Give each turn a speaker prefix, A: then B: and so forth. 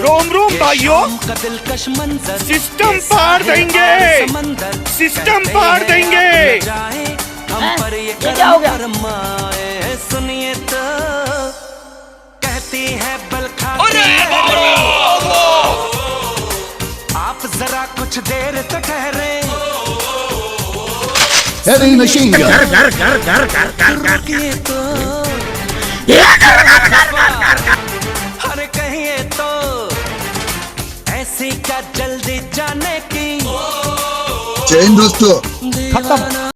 A: रोम रोम भाइयों, सिस्टम पार देंगे, सिस्टम पार देंगे।
B: ये क्या हो गया?
C: सुनिए तो कहती है बल आप जरा कुछ देर तो ठहरे।
D: Heavy machine gun.
C: अरे कहिए तो ऐसी क्या जल्दी जाने की।
D: जय हिंद दोस्तों।
B: खत्म।